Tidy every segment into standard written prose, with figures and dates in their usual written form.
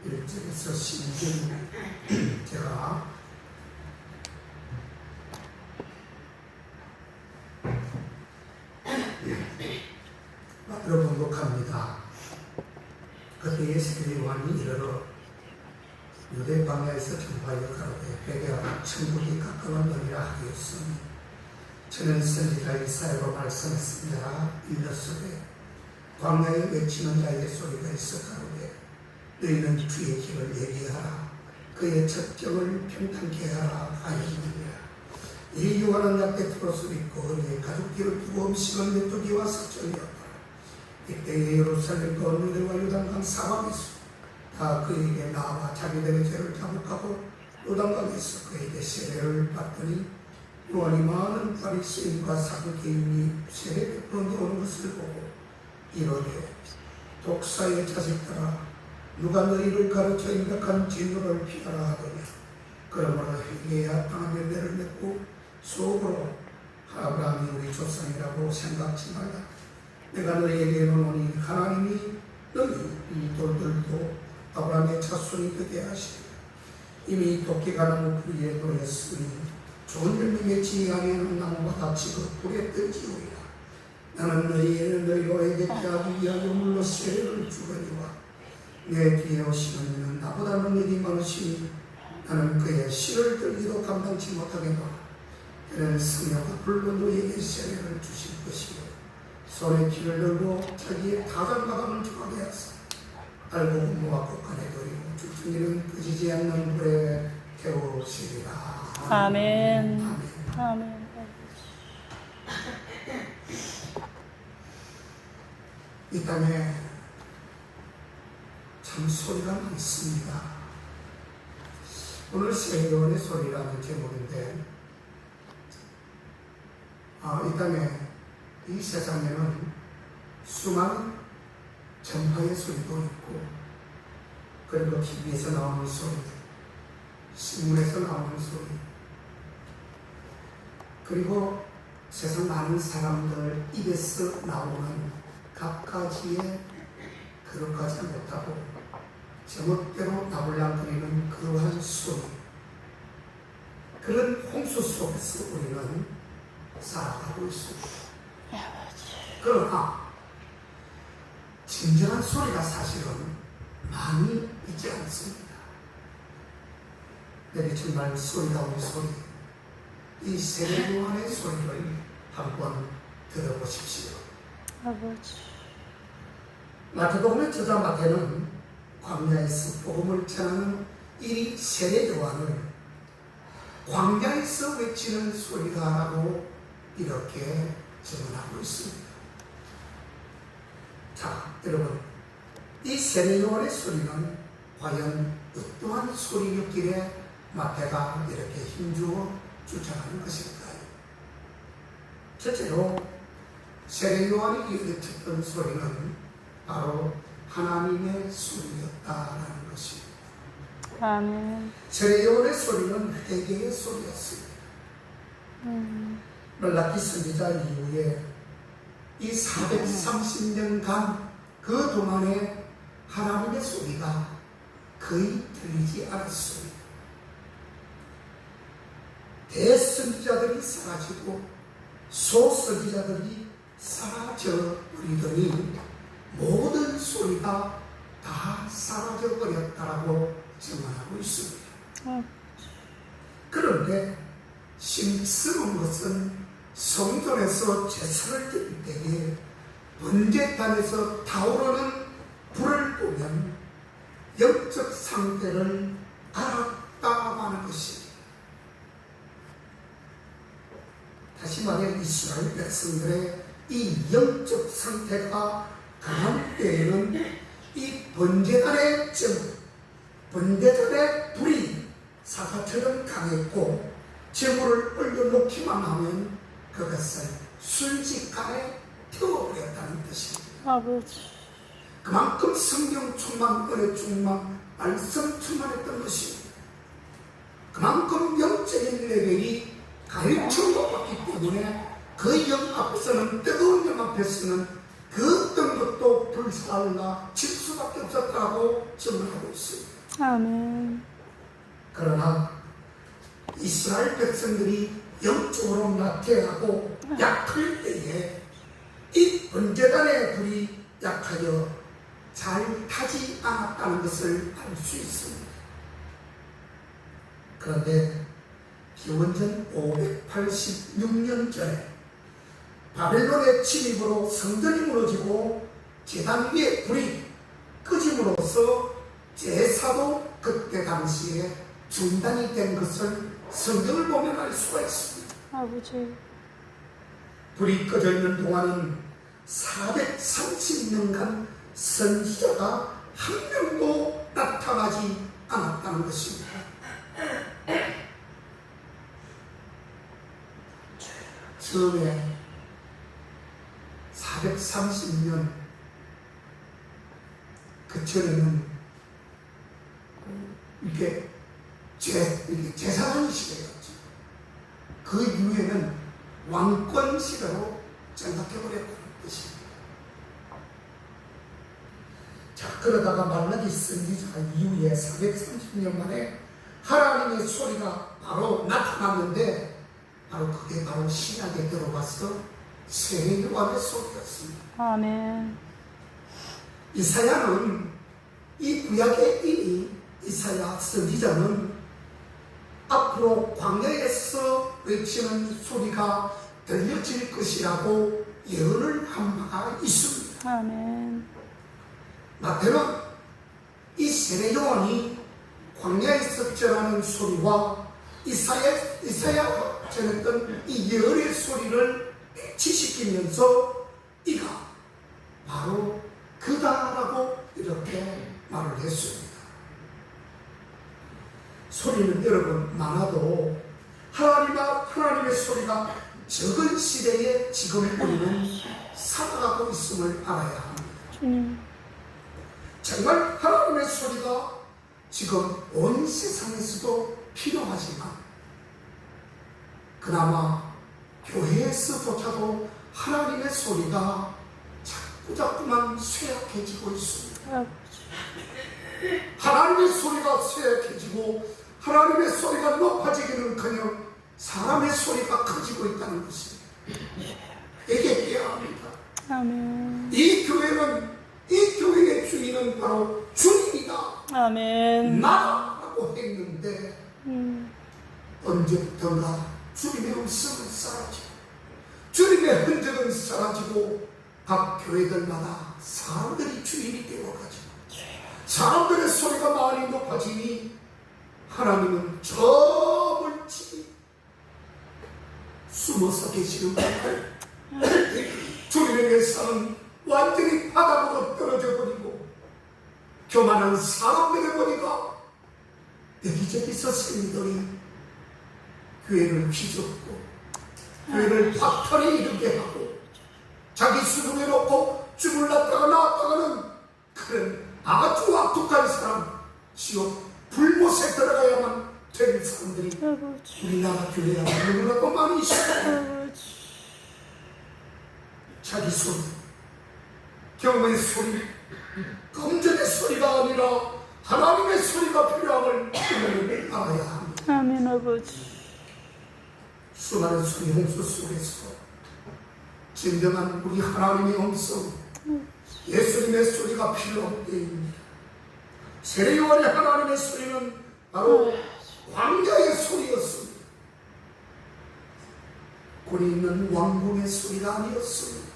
1절에서 12절 제가 여러분 복합니다. 그때의 세례요한이 이르러 유대 광야에서 전파하여 가로되 회개하라 천국이 가까웠느니라 하였으니 저는 선지자 이사야로 말씀했습니다. 일렀으되 광야에 외치는 자의 소리가 있어 가로되 너희는 주의 길을 예비하라 그의 적정을 평탄케 하라 하였느니라. 이 요한은 약대트롯을 입고 그의 가죽띠를 두고 음식을 메뚜기와 석전이었다. 이때 예루살렘과 언니들과 요단강 사방에서 다 그에게 나와 자기들의 죄를 자복하고 요단강에서 그에게 세례를 받더니 요한이 많은 바리새인과 사두개인이 세례 베풀어 오는 것을 보고 이르되 독사의 자식들아 누가 너희를 가르쳐 임박한 진노를 피하라 하더냐. 그러므로 회개해야 땅의 열매를 맺고 속으로 아브라함이 우리 조상이라고 생각지 말라. 내가 너희에게 이르노니 하나님이 너희 이 돌들도 아브라함의 자손이 되게 하시리라. 이미 도끼가 나무 뿌리에 놓였으니 좋은 열매 맺지 아니하는 나무마다 지금 불에 던지오리라. 나는 너희로 회개케 하기 위하여 물로 세례를 주거니와 내 뒤에 오시는 이는 나보다 능력이 많으시니 나는 그의 실을 들기도 감당치 못하겠노라. 그는 성령과 불로 너희에게 세례를 주실 것이요 손에 키를 들고 자기의 다단마당을 주하게 하사 알고 모아 곳간에 들이고 주중이는 끄지지 않는 불에 태우시리라. 아멘. 아멘. 아멘. 이 땅에 참 소리가 많습니다. 오늘 세례요한의 소리라는 제목인데 이 땅에 이 세상에는 수많은 전파의 소리도 있고 그리고 TV에서 나오는 소리, 신문에서 나오는 소리 그리고 세상 많은 사람들 입에서 나오는 각가지의 그릇하지 못하고 제멋대로 나불랑거리는 그러한 소리 그런 홍수 속에서 우리는 살아가고 있습니다. 그러나 진정한 소리가 사실은 많이 있지 않습니다. 내게 정말 소리다운 소리 이 세례요한의 소리를 한번 들어보십시오. 아버지. 마태복음의 저자 마태는 광야에서 복음을 전하는 이 세례요한을 광야에서 외치는 소리다라고 이렇게 증언하고 있습니다. 자, 여러분, 이 세례요한의 소리는 과연 어떠한 소리였기에 마태가 이렇게 힘주어 주장하는 것일까요? 첫째로 세례요한이 외쳤던 소리는 바로 하나님의 소리였다라는 것입니다. 아멘. 세례요한의 소리는 회개의 소리였습니다. 말라기 선지자 이후에 이 430년간 그 동안에 하나님의 소리가 거의 들리지 않았습니다. 대선지자들이 사라지고 소선지자들이 사라져 버리더니 모든 소리가 다 사라져 버렸다라고 증언하고 있습니다. 그런데 심스러운 것은 성전에서 제사를 드릴 때에 번제단에서 타오르는 불을 보면 영적 상태를 알았다고 하는 것입니다. 다시 말해 이스라엘 백성들의 이 영적 상태가 강한 때에는 이 번제단의 점, 번제단의 불이 사자처럼 강했고 제물을 올려놓기만 하면 그것을 순식간에 태워버렸다는 뜻입니다. 아버지. 그만큼 성경 충만, 은혜 충만, 말씀 충만했던 것입니다. 그만큼 영적인 레벨이 가르침을 받기 때문에 그 영 앞에서는, 뜨거운 영 앞에서는 그 어떤 것도 불사르나 칠 수밖에 없었다고 증언하고 있습니다. 아멘. 그러나 이스라엘 백성들이 영적으로 나태하고 약할 때에 이 번제단의 불이 약하여 잘 타지 않았다는 것을 알 수 있습니다. 그런데 기원전 586년 전에 바벨론의 침입으로 성전이 무너지고 제단 위에 불이 꺼짐으로써 제사도 그때 당시에 중단이 된 것을 성경을 보면 알 수가 있습니다. 아버지. 불이 꺼져 있는 동안은 430년간 선지자가 한 명도 나타나지 않았다는 것입니다. 처음에 430년 그 전에는 이렇게 제사장 시대였죠. 그 이후에는 왕권 시대로 전락해버렸다는 것입니다. 자, 그러다가 말라기 선지자 이후에 430년 만에 하나님의 소리가 바로 나타났는데 바로 그게 바로 신약에 들어와서 새 요한의 소리였습니다. 아멘. 이사야는 이 구약의 이 이사야 선지자는 앞으로 광야에서 외치는 소리가 들려질 것이라고 예언을 한 바가 있습니다. 아멘. 마태는 이 세례 요한이 광야에서 전하는 소리와 이사야가 전했던 이 예언의 소리를 일치시키면서 이가 바로 그다라고 이렇게 말을 했습니다. 소리는 여러분 많아도 하나님의 소리가 적은 시대에 지금 우리는 살아가고 있음을 알아야 합니다. 주님. 정말 하나님의 소리가 지금 온 세상에서도 필요하지만 그나마 교회에서조차도 하나님의 소리가 자꾸만 쇠약해지고 있습니다. 아버지. 하나님의 소리가 쇠약해지고 하나님의 소리가 높아지기는커녕 사람의 소리가 커지고 있다는 것입니다. 얘기해야 합니다. 아멘. 이 교회의 주인은 바로 주님이다. 아멘. 나라고 했는데 언제부턴가 주님의 음성은 사라지고 주님의 흔적은 사라지고 각 교회들마다 사람들이 주인이 되어가지고 사람들의 소리가 많이 높아지니 하나님은 저 멀리 숨어서 계시는 거예요. 주님의 역사는 완전히 바닥으로 떨어져 버리고 교만한 사람들의 머리가 여기저기서 생들이 교회를 휘젓고 교회를 박탈이 이르게 하고 자기 수중에 놓고 주물렀다가 나왔다가는 그런 아주 악독한 사람 지옥 불못에 들어가야만 될 사람들이 아버지. 우리나라 교회에 너무나도 많이 있어요. 아버지. 자기 소리, 경험의 소리, 검전의 소리가 아니라 하나님의 소리가 필요함을 우리는 알아야 합니다. 아멘. 아버지. 수많은 소리 홍수 속에서 진정한 우리 하나님의 음성, 예수님의 소리가 필요한 때입니다. 세례 요한의 하나님의 소리는 바로 광야의 소리였습니다. 굴이 있는 왕궁의 소리가 아니었습니다.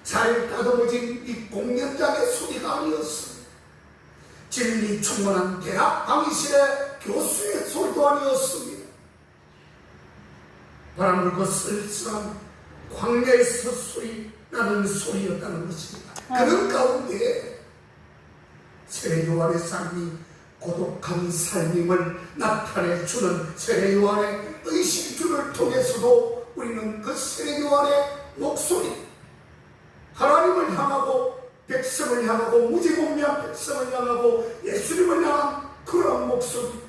잘 다듬어진 이 공연장의 소리가 아니었습니다. 진리 충만한 대학 강의실의 교수의 소리도 아니었습니다. 바람을 그 쓸쓸한 광야에서 소리 나는 소리였다는 것입니다. 그런 가운데 세례 요한의 삶이 고독한 삶임을 나타내주는 세례 요한의 의식주를 통해서도 우리는 그 세례 요한의 목소리, 하나님을 향하고 백성을 향하고 무지몽매한 백성을 향하고 예수님을 향한 그런 목소리,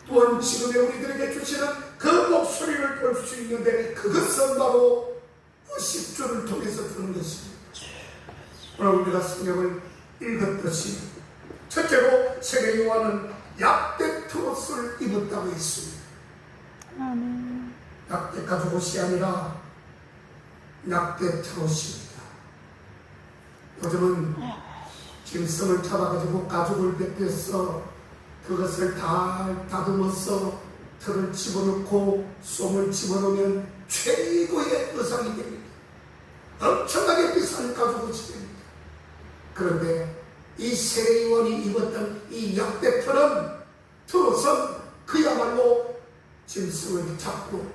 또한 지금의 우리들에게 주시는 그 목소리를 볼 수 있는데 그것은 바로 의식주를 통해서 듣는 것입니다. 오늘 우리가 성경을 읽었듯이 첫째로 세례 요한은 약대 트롯을 입었다고 했습니다. 아멘. 약대 가죽 옷이 아니라 약대 트롯입니다. 요즘은 짐승을 잡아가지고 가죽을 벗겨서 그것을 다 다듬어서 털을 집어넣고 솜을 집어넣으면 최고의 의상이 됩니다. 엄청나게 비싼 가죽 옷이 됩니다. 그런데 이 세례 요한이 입었던 이 약대 트롯은 그야말로 짐승을 잡고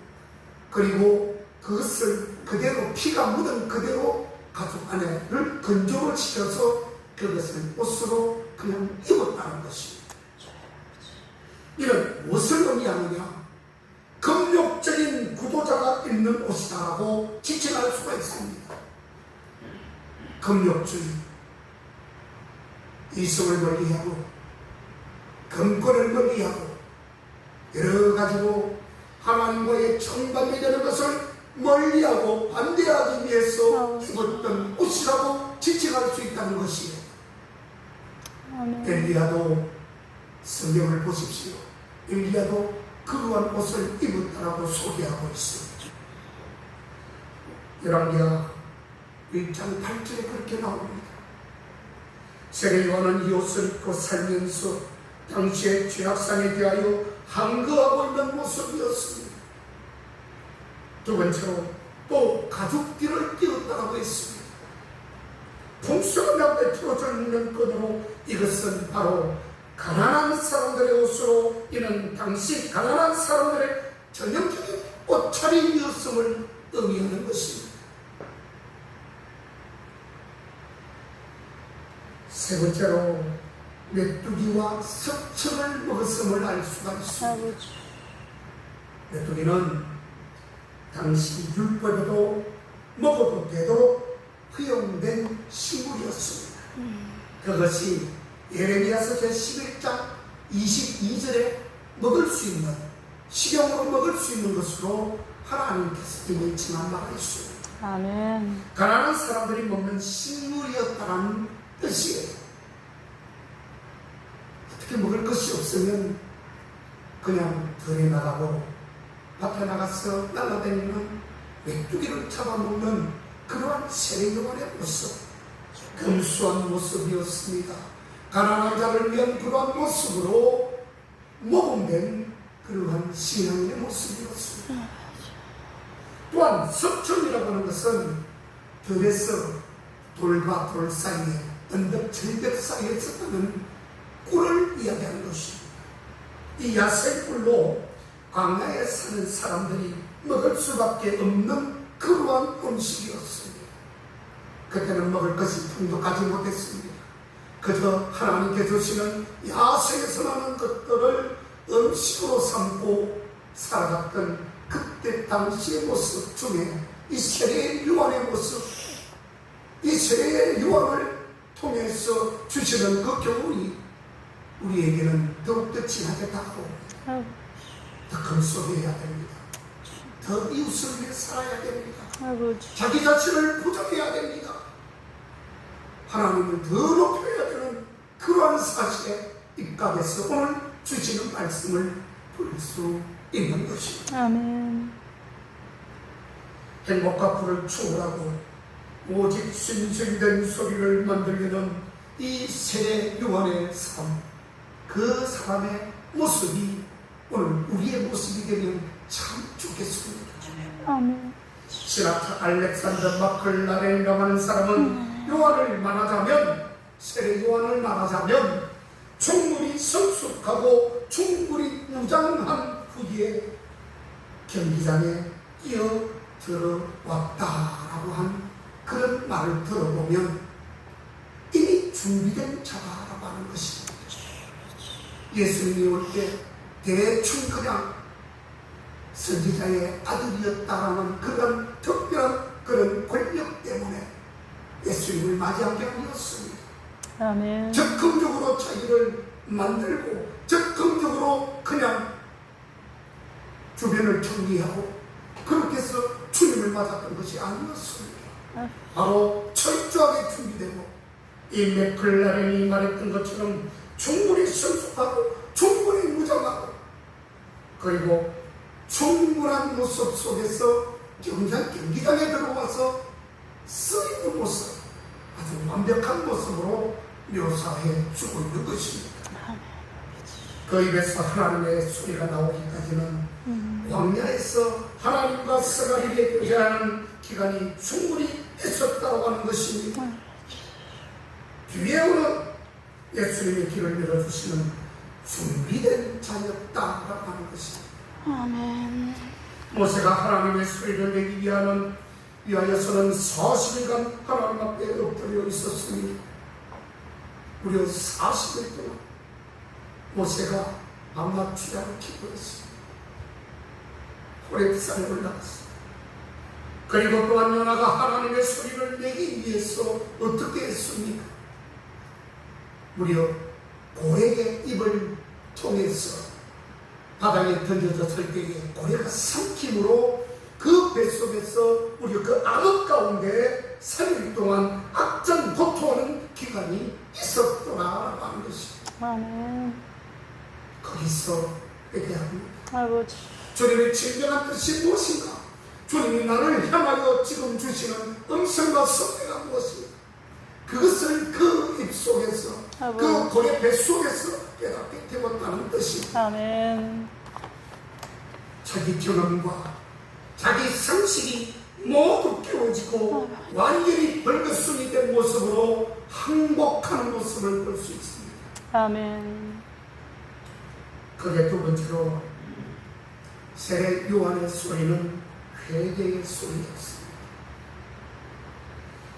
그리고 그것을 그대로 피가 묻은 그대로 가죽 안에를 건조를 시켜서 그것을 옷으로 그냥 입었다는 것입니다. 이는 무엇을 의미하느냐? 금욕적인 구도자가 입는 옷이다라고 지칭할 수가 있습니다. 금욕주의, 이성을 멀리하고 금권을 멀리하고 여러 가지로 하나님과의 정반대 되는 것을 멀리하고 반대하기 위해서 입었던 옷이라고 지칭할 수 있다는 것이에요. 엘리야도 성경을 보십시오. 엘리야도 그러한 옷을 입었다라고 소개하고 있습니다. 열왕기하 1장 8절에 그렇게 나옵니다. 세례 요한은 이 옷을 입고 살면서 당시의 죄악상에 대하여 항거하고 있는 모습이었습니다. 두 번째로 또 가죽띠를 띄웠다고 했습니다. 풍성한 약대 트롯을 입는 끈으로 이것은 바로 가난한 사람들의 옷으로 이는 당시 가난한 사람들의 전형적인 옷차림이었음을 의미하는 것입니다. 세 번째로 메뚜기와 석청을 먹었음을 알 수가 있습니다. 메뚜기는 당시 율법에도 먹어도 되도록 허용된 식물이었습니다. 그것이 예레미야서 제11장 22절에 먹을 수 있는 식용으로 먹을 수 있는 것으로 하나님께서 이미 칭한 바가 있습니다. 아멘. 가난한 사람들이 먹는 식물이었다는 뜻이에요. 어떻게 먹을 것이 없으면 그냥 들에 나가고 밭에 나가서 날아다니는 메뚜기를 잡아먹는 그러한 세례 요한의 모습, 검소한 모습이었습니다. 가난한 자를 위한 그러한 모습으로 모범된 그러한 신앙의 모습이었습니다. 또한 석청이라고 하는 것은 들에서 돌과 돌 사이에 언덕 절벽 사이에 있었다는 꿀을 이야기하는 것입니다. 이 야생 꿀로 광야에 사는 사람들이 먹을 수밖에 없는 그러한 음식이었습니다. 그때는 먹을 것이 풍족하지 못했습니다. 그저 하나님께 주시는 야생에서 나는 것들을 음식으로 삼고 살아갔던 그때 당시의 모습 중에 이 세례 요한의 모습, 이 세례 요한을 통해서 주시는 그 교훈이 우리에게는 더욱더 진하게 다가옵니다. 더 금속해야 됩니다. 더 이웃을 위해 살아야 됩니다. 자기 자신을 부정해야 됩니다. 하나님을 더 높여야 되는 그러한 사실에 입각해서 오늘 주시는 말씀을 볼 수 있는 것입니다. 아멘. 행복과 불을 추구하고 오직 신성된 소리를 만들려는 이 세례 요한의 삶, 그 사람의 모습이 오늘 우리의 모습이 되면 참 좋겠습니다. 아멘. 시라트 알렉산더 마클라렌이라고 하는 사람은 요한을 말하자면, 세례 요한을 말하자면 충분히 성숙하고 충분히 무장한 후에 경기장에 뛰어들어왔다라고 한 그런 말을 들어보면 이미 준비된 자라고 하는 것입니다. 예수님이 올 때 대충 그냥 선지자의 아들이었다라는 그런 특별한 그런 권력 때문에 예수님을 맞이한 게 아니었습니다. 아멘. 적극적으로 자기를 만들고 적극적으로 그냥 주변을 정리하고 그렇게 해서 주님을 맞았던 것이 아니었습니다. 바로 철저하게 준비되고 이 맥클라렌이 말했던 것처럼 충분히 성숙하고 충분히 무장하고 그리고 충분한 모습 속에서 경기장에 들어와서 쓰이는 모습, 아주 완벽한 모습으로 묘사해 주고 있는 것입니다. 그 입에서 하나님의 소리가 나오기까지는 광야에서 하나님과 스가리에 교제하는 기간이 충분히 있었다고 하는 것입니다. 뒤에 오는 예수님의 길을 열어주시는 준비된 자였다라고 하는 것입니다. 아멘. 모세가 하나님의 소리를 내기 위하여서는 40일간 하나님 앞에 엎드려 있었으니 무려 40일 동안 모세가 밤낮 않고 기도했습니다. 호렙산에 올라갔습니다. 그리고 또한 요나가 하나님의 소리를 내기 위해서 어떻게 했습니까? 무려 고래의 입을 통해서 바닥에 던져졌을 때에 고래가 삼킴으로 그 뱃속에서 무려 그 암흑 가운데 3일 동안 악전 고통하는 기간이 있었더라라고 하는 것입니다. 아멘. 거기서 회개합니다. 아버지. 주님의 진정한 뜻이 무엇인가? 주님이 나를 향하여 지금 주시는 음성과 섭리가 무엇인가? 그것을 그 입속에서 그 고래 뱃속에서 깨닫게 되었다는 뜻입니다. 아멘. 자기 경험과 자기 상식이 모두 깨워지고 완전히 벌거숭이 된 모습으로 항복하는 모습을 볼 수 있습니다. 아멘. 그게 두 번째로 세례 요한의 소리는 회개의 소리였습니다.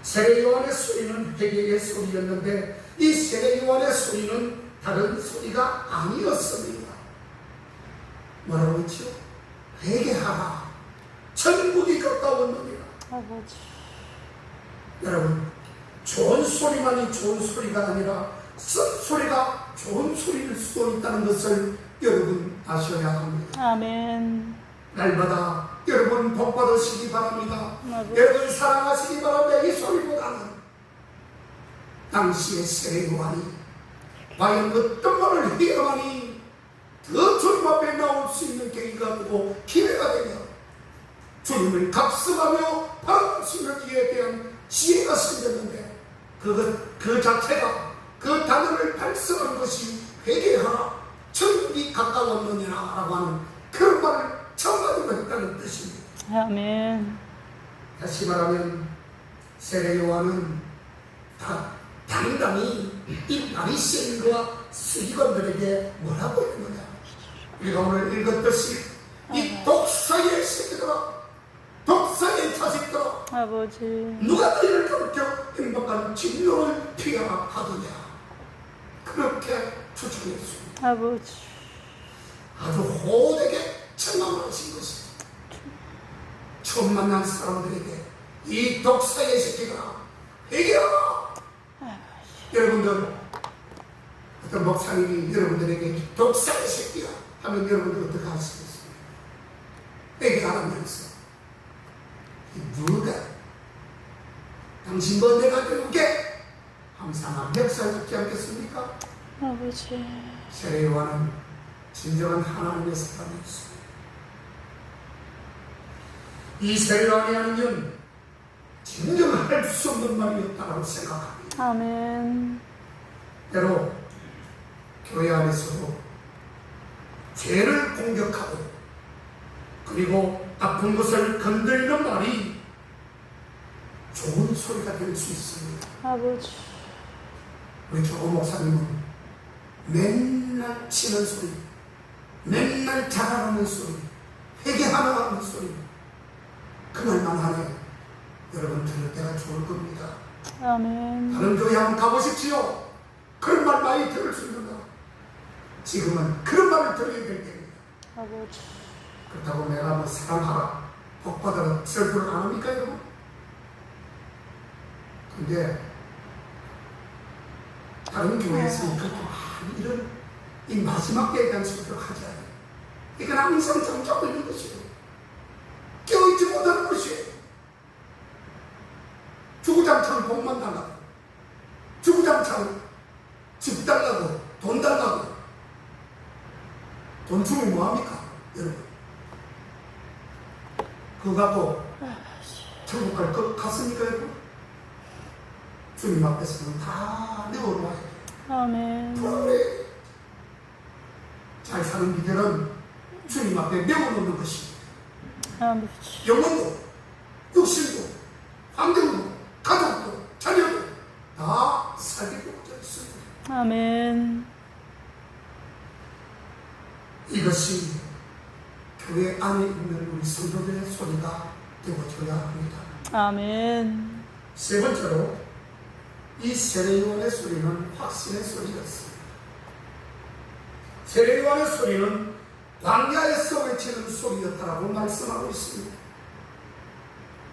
세례 요한의 소리는 회개의 소리였는데 이 세례 요한의 소리는 다른 소리가 아니었습니다. 뭐라고 했죠? 회개하라. 천국이 가까웠느니라. 아버지. 여러분, 좋은 소리만이 좋은 소리가 아니라 쓴 소리가 좋은 소리일 수도 있다는 것을 여러분 아셔야 합니다. 아멘. 날마다 여러분 복 받으시기 바랍니다. 아버지. 여러분 사랑하시기 바랍니다. 이 소리보다는 당시의 세례 요한이 과연 어떤 말을 해야만이 더 주님 앞에 나올 수 있는 계기가 되고 기회가 되며 주님을 각성하며 바라보시는 이에 대한 지혜가 생겼는데 그 자체가 그 단어를 발성한 것이 회개하라 천국이 가까웠느니라 라고 하는 그런 말을 처음 가지고 했다는 뜻입니다. 아멘. 다시 말하면 세례 요한은 당당히 이 바리새인과 서기관들에게 뭐라고 했느냐? 우리가 오늘 읽었듯이 이 독사의 새끼들아, 독사의 자식들아, 아버지. 누가 너희를 그렇게 행복한 진노를 피하라 하더냐? 그렇게 추천했습니다. 아버지. 아주 호되게 책망을 하신 것입니다. 처음 만난 사람들에게 이 독사의 새끼들아 회개하라. 여러분들 어떤 목사님이 여러분들에게 독사의 새끼야 하면 여러분들 어떻게 하시겠습니까? 회개하라면서 누가 당신 뭐 내가 배우게 항상 멱살 잡지 않겠습니까? 아버지. 세례 요한은 진정한 하나님의 사람이었습니다. 이 세례 요한이 하는 건 진정 할 수 없는 말이었다고 생각합니다. 아멘. 때로 교회 안에서도 죄를 공격하고 그리고 아픈 것을 건드리는 말이 좋은 소리가 될 수 있습니다. 아버지. 우리 조고 목사님은 맨날 치는 소리, 맨날 자랑하는 소리, 회개하는 소리 그 말만 하네 여러분 들을 때가 좋을 겁니다. 아멘. 다른 교회 한번 가보십시오. 그런 말 많이 들을 수 있는가? 지금은 그런 말을 들어야 될 때입니다. 아버지. 그렇다고 내가 뭐 사랑하라, 복받아라 설교를 안 합니까 여러분? 근데 다른 교회에서는 그렇게 많이 이런 이 마지막 때에 대한 설교를 하지 않아요. 이건 항상 잠자고 있는 것이에요. 깨어있지 못하는 것이에요. 주구장창 복만 달라고, 주구장창 집 달라고, 돈 달라고. 돈 주면 뭐합니까 여러분? 그거 갖고 천국 갈 것 같습니까 여러분? 주님 앞에서는 다 내어놓아야 돼요. 아멘. 그래. 잘 사는 비결은 주님 앞에 내어놓는 것입니다. 아버지. 영혼도, 육신도, 환경도, 가족도, 자녀도 다 살리고자 했습니다. 아멘. 이것이 교회 안에 있는 우리 성도들의 소리가 되어줘야 합니다. 아멘. 세 번째로 이 세례요한의 소리는 확신의 소리였습니다. 세례요한의 소리는 광야에서 외치는 소리였다라고 말씀하고 있습니다.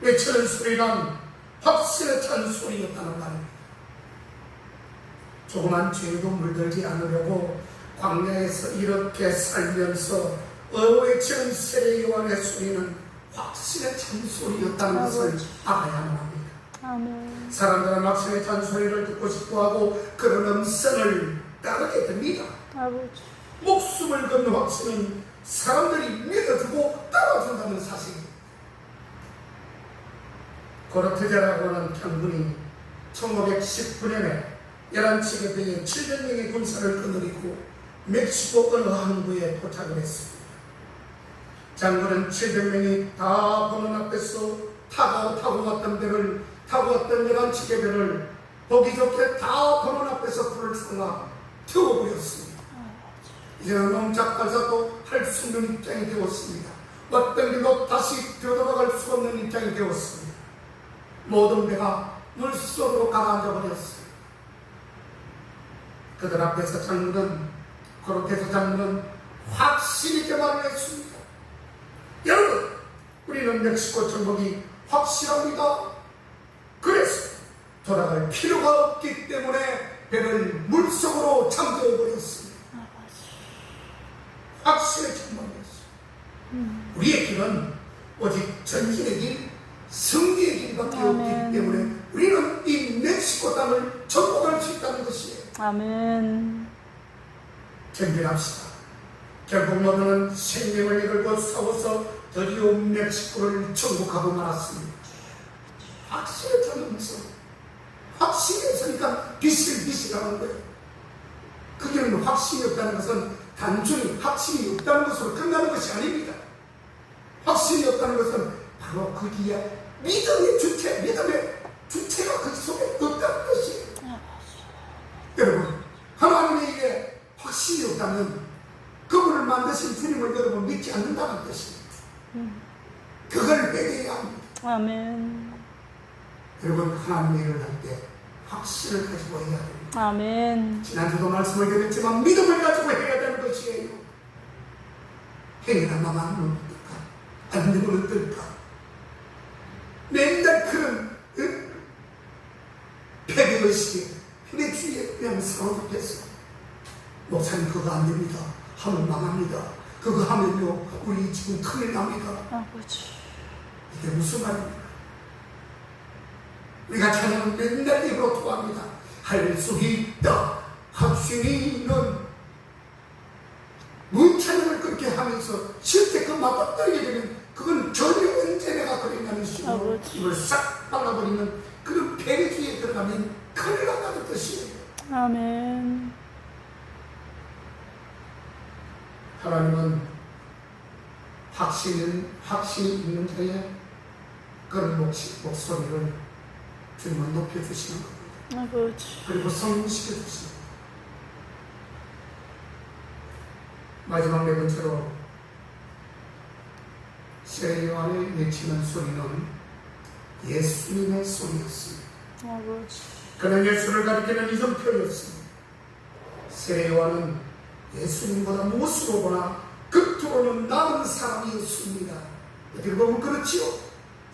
외치는 소리란 확신에 찬 소리였다는 말입니다. 조그만 죄도 물들지 않으려고 광야에서 이렇게 살면서 외치는 세례요한의 소리는 확신에 찬 소리였다는 것을 알아야만 합니다. 아멘. 사람들은 확신에 찬 소리를 듣고 싶어하고 그런 음성을 따르게 됩니다. 아버지. 목숨을 건 확신은 사람들이 믿어주고 따라준다는 사실입니다. 고르테제라고 하는 장군이 1519년에 11척의 배에 700명의 군사를 거느리고 멕시코 어느 항구에 도착을 했습니다. 장군은 700명이 다 보는 앞에서 타고 왔던 배를 타고 왔던 11척의 배를 보기 좋게 다 보는 앞에서 불을 쏘아 태워버렸습니다. 이제는 농작발사도 할 수 있는 입장이 되었습니다. 왔던 길로 다시 되돌아갈 수 없는 입장이 되었습니다. 모든 배가 물속으로 가라앉아 버렸습니다. 그들 앞에서 장군은 고르테서 장군은 확실히 있게 말을 했습니다. 여러분, 우리는 멕시코 정복이 확실합니다. 그래서 돌아갈 필요가 없기 때문에 배를 물속으로 잠재워 버렸습니다. 확실히 전망했습니다. 우리의 길은 오직 전진의 길, 승리의 길밖에 없기 때문에 우리는 이 멕시코 땅을 정복할 수 있다는 것이에요. 아멘. 전진합시다. 결국 너는 생명을 이끌고 싸워서 드디어 멕시코를 정복하고 말았습니다. 확실히 전하면서 확신이 없으니까 비실비실하는 거예요. 그게는 확신이 없다는 것은 단순히 확신이 없다는 것으로 끝나는 것이 아닙니다. 확신이 없다는 것은 바로 거기에 믿음의 주체가 그 속에 없다는 것이에요. 여러분, 하나님에게 확신이 없다면 그분을 만드신 주님을 여러분 믿지 않는다는 것입니다. 그걸 회개해야 합니다. 아멘. 여러분, 하나님의 일을 할 때 확신을 가지고 해야 됩니다. 아멘. 지난주도 말씀을 드렸지만 믿음을 가지고 해야 되는 것이에요. 행여나 나만 어떨까? 안 되면 어떨까? 맨날 그런 패배의식에 회개주의에 그냥 사로잡혔어. 목사님 그거 안 됩니다. 하면 망합니다. 그거 하면요 우리 지금 큰일 납니다. 아버지. 이게 무슨 말입니까? 우리가 찬양은 맨날 입으로 토합니다. 할 수 있다. 확신이 있는 문찬양을 그렇게 하면서 실제 그 맞닥뜨리게 되면 그건 전혀 언제 내가 그랬냐는 식으로 이걸 싹 발라버리는 그런 패배주의에 들어가면 큰일 난다는 뜻이에요. 아멘. 하나님은 확신이 있는 자의 그런 목소리를 주님은 높여주시는 겁니다. 아버지. 그리고 성공시켜주시는 겁니다. 마지막 네 번째로 세례요한이 외치는 소리는 예수님의 소리였습니다. 아버지. 그는 예수를 가리키는 이정표였습니다. 세례요한은 예수님보다 무엇으로 보나 겉으로는 나은 사람이었습니다. 어떻게 보면 그렇지요.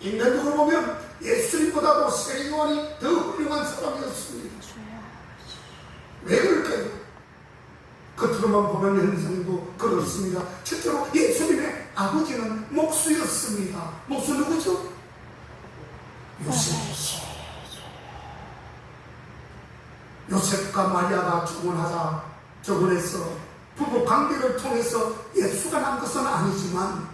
인간적으로 보면 예수님보다도 세례요한이 더 훌륭한 사람이었습니다. 왜 그럴까요? 겉으로만 보면 현상도 그렇습니다. 첫째로 예수님의 아버지는 목수였습니다. 목수 누구죠? 요셉. 요셉과 마리아가 조곤해서 부부 관계를 통해서 예수가 난 것은 아니지만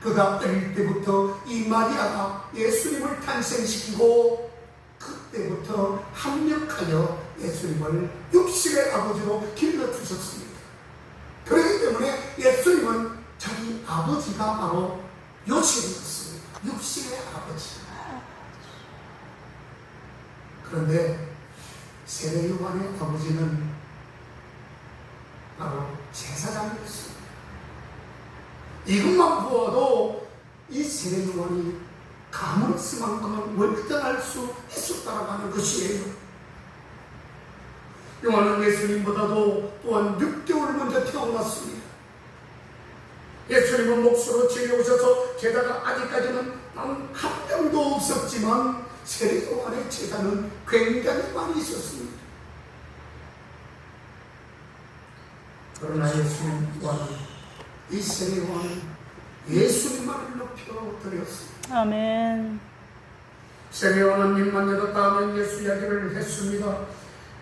그가 어릴 때부터 이 마리아가 예수님을 탄생시키고 그때부터 합력하여 예수님을 육신의 아버지로 길러주셨습니다. 그렇기 때문에 예수님은 자기 아버지가 바로 요셉이었습니다. 육신의 아버지. 그런데 세례 요한의 아버지는 바로 제사장이었습니다. 이것만 보아도 이 세례 요한이 가문스만큼은 월등할 수 있었다라고 하는 것이에요. 요한은 예수님보다도 또한 6개월 먼저 태어났습니다. 예수님은 몫으로 지내오셔서 제자가 아직까지는 단 한 명도 없었지만 세례 요한의 제자는 굉장히 많이 있었습니다. 그러나 이 세례 요한은 예수님만을 높여 드렸습니다. 아멘. 세례 요한은 입만 열었다 하면 예수 이야기를 했습니다.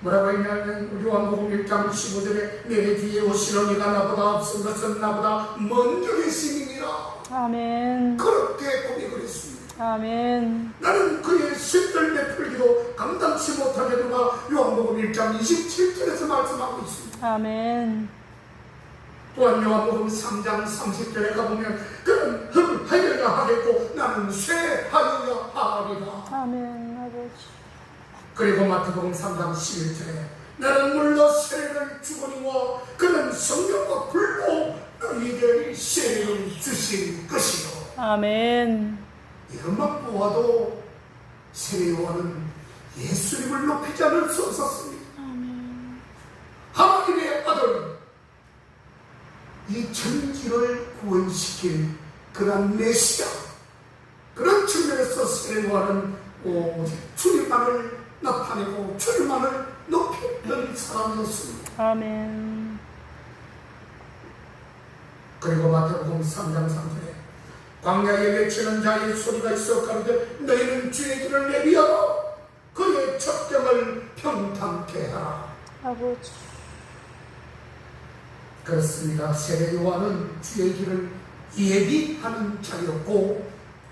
뭐라고 했냐면 요한복음 1장 15절에 내 뒤에 오시는 이가 나보다 앞선 것은 나보다 먼저 계심이니라. 아멘. 그렇게 고백을 했습니다. 아멘. 나는 그의 신들 베풀기도 감당치 못하게 누가 요한복음 1장 27절에서 말씀하고 있습니다. 아멘. 또한 요한복음 3장 30절에 가보면 그는 흠하여야 하겠고 나는 쇠하여야 하리라. 아멘. 아버지. 그리고 마태복음 3장 11절에 나는 물로 세례를 주거니와 그는 성령과 불로 너희에게 세례를 주실 것이요. 아멘. 이것만 보아도 세례 요한은 예수님을 높이지 않을 수 없었습니다. 아멘. 하나님의 아들, 이 천지를 구원시킬 그런 메시아, 그런 측면에서 세례 요한은 오직 주님만을 나타내고 주님만을 높였던 사람이었습니다. 아멘. 그리고 마태복음 3장 3절에 광야에 외치는 자의 소리가 있어 가로되 너희는 주의 길을 내비하라 그의 첩경을 평탄케 하라. 아버지. 그렇습니다. 세례 요한은 주의 길을 예비하는 자였고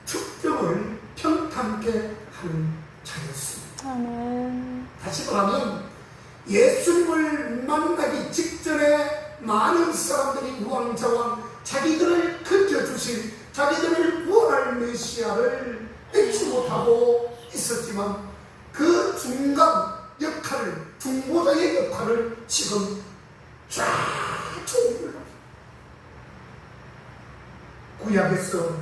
첩경을 평탄케 하는 자였습니다. 아멘. 다시 말하면 예수님을 만나기 직전에 많은 사람들이 우왕좌왕 자기들을 건져주신 자기들을 구원할 메시아를 믿지 못하고 있었지만 그 중간 역할을, 중보자의 역할을 지금 좌충 구약에서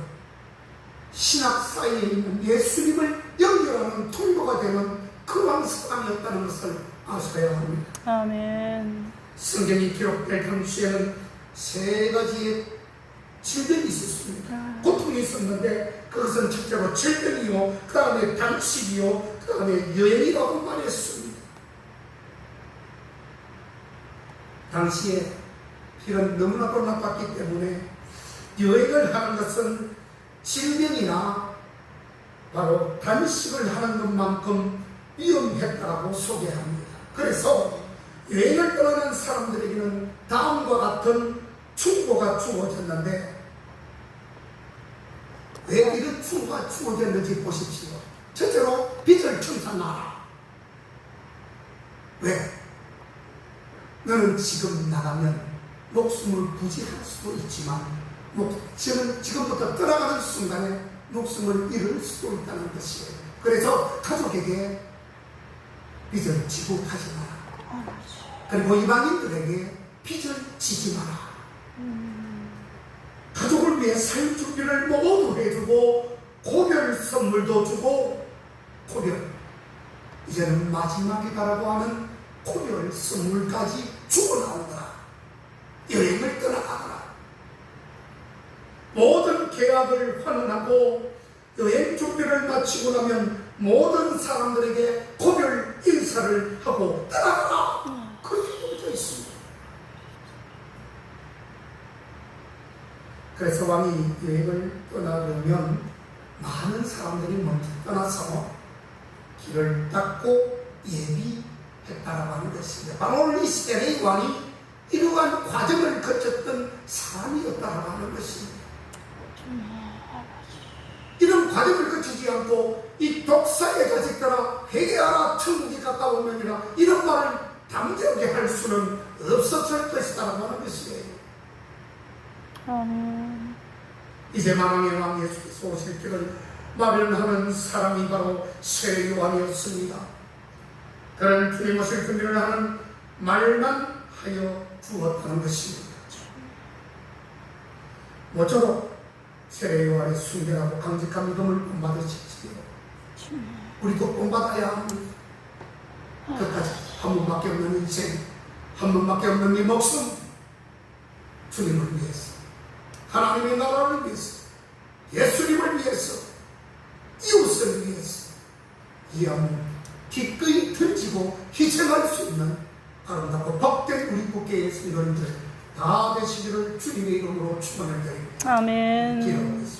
신약 사이에 있는 예수님을 연결하는 통로가 되는 그런 사람이었다는 것을 아셔야 합니다. 아멘. 성경이 기록될 당시에는 세 가지의 질병이 있었습니다. 고통이 있었는데 그것은 첫째로 질병이요, 그 다음에 단식이요, 그 다음에 여행이라고 말했습니다. 당시에 이런 너무나도 나빴기 때문에 여행을 하는 것은 질병이나 바로 단식을 하는 것만큼 위험했다고 소개합니다. 그래서 여행을 떠나는 사람들에게는 다음과 같은 충고가 주어졌는데 왜 이런 충고가 주어졌는지 보십시오. 첫째로 빚을 청산하라. 왜? 너는 지금 나가면 목숨을 부지할 수도 있지만 지금부터 떠나가는 순간에 목숨을 잃을 수도 있다는 것이에요. 그래서 가족에게 빚을 지고 가지 마라. 그리고 이방인들에게 빚을 지지 마라. 가족을 위해 살 준비를 모두 해주고 고별 선물도 주고 고별, 이제는 마지막이다라고 하는 고별 선물까지 주고 나오더라. 여행을 떠나가더라. 모든 계약을 환원하고 여행 준비를 마치고 나면 모든 사람들에게 고별 인사를 하고 떠나가라. 그렇게 되어 있습니다. 그래서 왕이 여행을 떠나려면 많은 사람들이 먼저 떠나서 길을 닦고 했다라고 하는 것입니다. 바로 이 세례 요한이 이러한 과정을 거쳤던 사람이었다라고 하는 것입니다. 이런 과정을 거치지 않고 이 독사의 자식들아 회개하라 천국이 가까우면이라 이런 말을 담대하게 할 수는 없었을 것이다라고 하는 것이에요. 아멘. 이제 만왕의 왕 예수께서 오실 때를 마련하는 사람이 바로 세례 요한이었습니다. 그는 주님 오실 준비를 하는 말만 하여 주었다는 것입니다. 모쪼록 세례 요한의 순결하고 강직한 믿음을 본받으십시오. 우리도 본받아야 합니다. 끝까지 한 번밖에 없는 인생, 한 번밖에 없는 이 목숨, 주님을 위해서, 하나님의 나라를 위해서, 예수님을 위해서, 이웃을 위해서 이 암을 기꺼이 던지고 희생할 수 있는 아름답고 복된 우리 국회의 성도님들 다 되시기를 주님의 이름으로 축원을 드립니다. 아멘. 기도하겠습니다.